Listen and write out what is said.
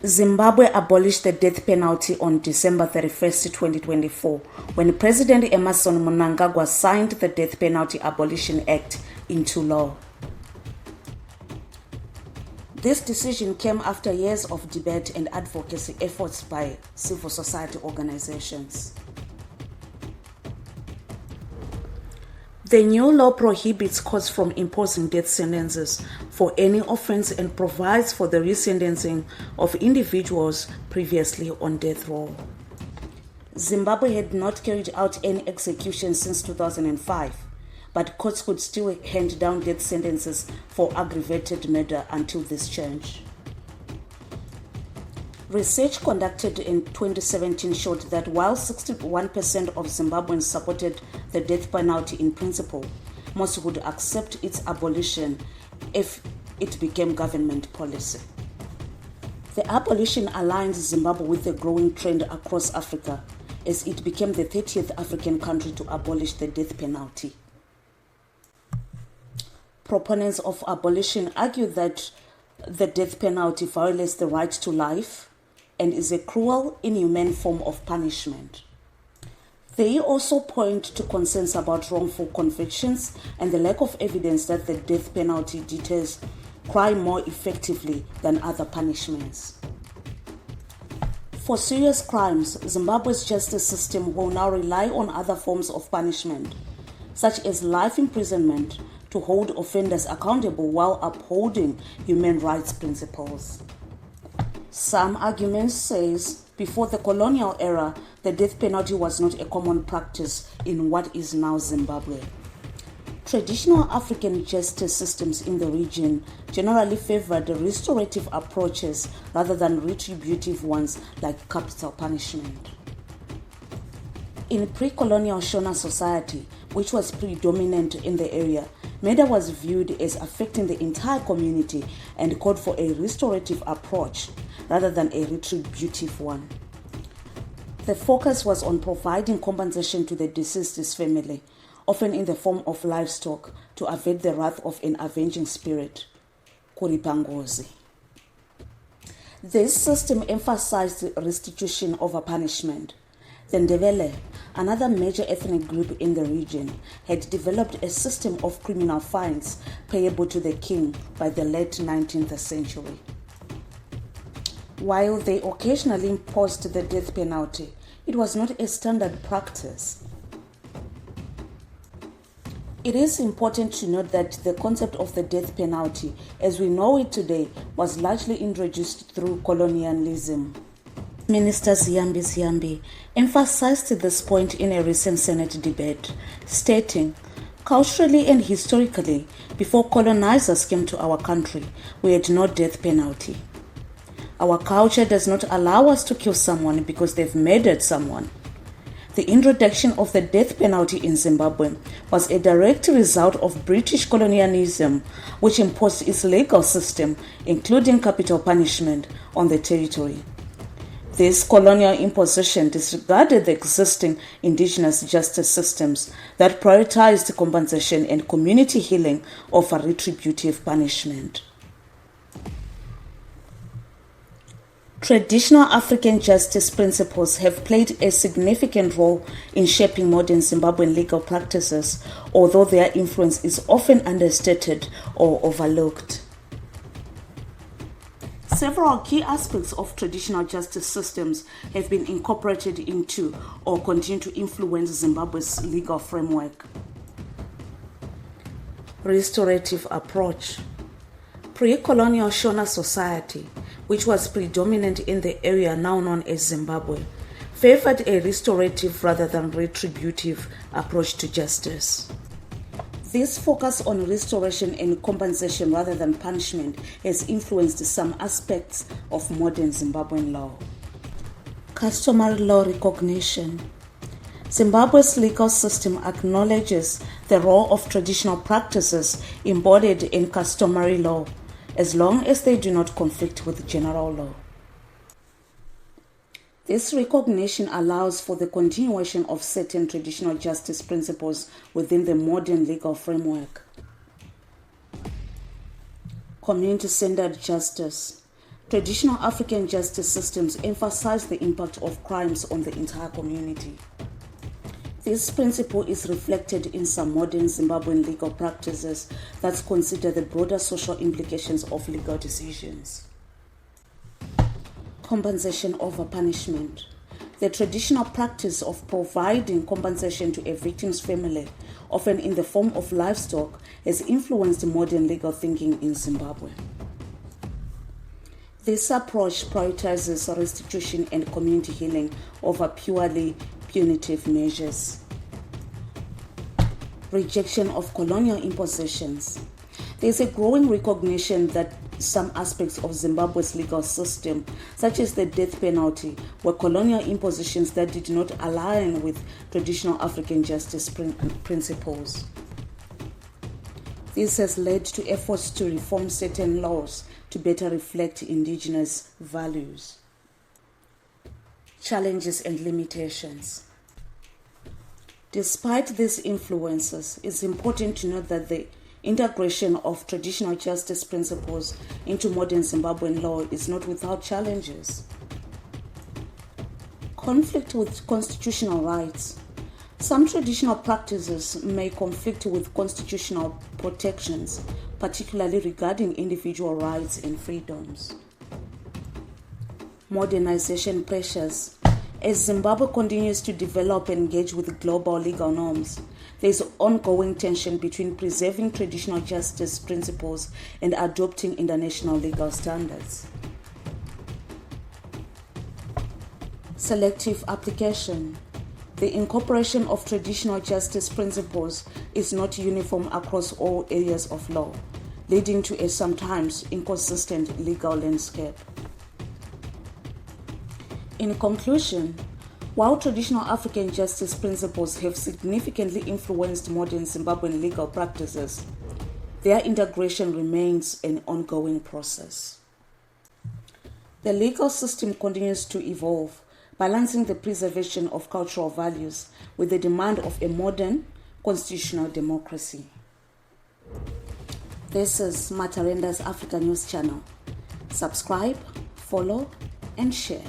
Zimbabwe abolished the death penalty on December 31st, 2024, when President Emmerson Mnangagwa signed the Death Penalty Abolition Act into law. This decision came after years of debate and advocacy efforts by civil society organizations. The new law prohibits courts from imposing death sentences for any offense and provides for the resentencing of individuals previously on death row. Zimbabwe had not carried out any executions since 2005, but courts could still hand down death sentences for aggravated murder until this change. Research conducted in 2017 showed that while 61% of Zimbabweans supported the death penalty in principle, most would accept its abolition if it became government policy. The abolition aligns Zimbabwe with a growing trend across Africa, as it became the 30th African country to abolish the death penalty. Proponents of abolition argue that the death penalty violates the right to life and is a cruel, inhumane form of punishment. They also point to concerns about wrongful convictions and the lack of evidence that the death penalty deters crime more effectively than other punishments. For serious crimes, Zimbabwe's justice system will now rely on other forms of punishment, such as life imprisonment, to hold offenders accountable while upholding human rights principles. Some arguments says before the colonial era, the death penalty was not a common practice in what is now Zimbabwe. Traditional African justice systems in the region generally favored restorative approaches rather than retributive ones like capital punishment. In pre-colonial Shona society, which was predominant in the area, murder was viewed as affecting the entire community and called for a restorative approach rather than a retributive one. The focus was on providing compensation to the deceased's family, often in the form of livestock, to avert the wrath of an avenging spirit, kuripangozi. This system emphasized restitution over punishment. The Ndebele, another major ethnic group in the region, had developed a system of criminal fines payable to the king by the late 19th century. While they occasionally imposed the death penalty, it was not a standard practice. It is important to note that the concept of the death penalty, as we know it today, was largely introduced through colonialism. Minister Ziyambi emphasized this point in a recent Senate debate, stating, "Culturally and historically, before colonizers came to our country, we had no death penalty. Our culture does not allow us to kill someone because they've murdered someone." The introduction of the death penalty in Zimbabwe was a direct result of British colonialism, which imposed its legal system, including capital punishment, on the territory. This colonial imposition disregarded the existing indigenous justice systems that prioritized compensation and community healing over retributive punishment. Traditional African justice principles have played a significant role in shaping modern Zimbabwean legal practices, although their influence is often understated or overlooked. Several key aspects of traditional justice systems have been incorporated into or continue to influence Zimbabwe's legal framework. Restorative approach. Pre-colonial Shona society, which was predominant in the area now known as Zimbabwe, favored a restorative rather than retributive approach to justice. This focus on restoration and compensation rather than punishment has influenced some aspects of modern Zimbabwean law. Customary law recognition. Zimbabwe's legal system acknowledges the role of traditional practices embodied in customary law, as long as they do not conflict with general law. This recognition allows for the continuation of certain traditional justice principles within the modern legal framework. Community-centered justice. Traditional African justice systems emphasize the impact of crimes on the entire community. This principle is reflected in some modern Zimbabwean legal practices that consider the broader social implications of legal decisions. Compensation over punishment. The traditional practice of providing compensation to a victim's family, often in the form of livestock, has influenced modern legal thinking in Zimbabwe. This approach prioritizes restitution and community healing over purely punitive measures. Rejection of colonial impositions. There is a growing recognition that some aspects of Zimbabwe's legal system, such as the death penalty, were colonial impositions that did not align with traditional African justice principles. This has led to efforts to reform certain laws to better reflect indigenous values. Challenges and limitations. Despite these influences, it's important to note that the integration of traditional justice principles into modern Zimbabwean law is not without challenges. Conflict with constitutional rights. Some traditional practices may conflict with constitutional protections, particularly regarding individual rights and freedoms. Modernization pressures. As Zimbabwe continues to develop and engage with global legal norms, there is ongoing tension between preserving traditional justice principles and adopting international legal standards. Selective application. The incorporation of traditional justice principles is not uniform across all areas of law, leading to a sometimes inconsistent legal landscape. In conclusion, while traditional African justice principles have significantly influenced modern Zimbabwean legal practices, their integration remains an ongoing process. The legal system continues to evolve, balancing the preservation of cultural values with the demand of a modern constitutional democracy. This is Matarenda's Africa News Channel. Subscribe, follow, and share.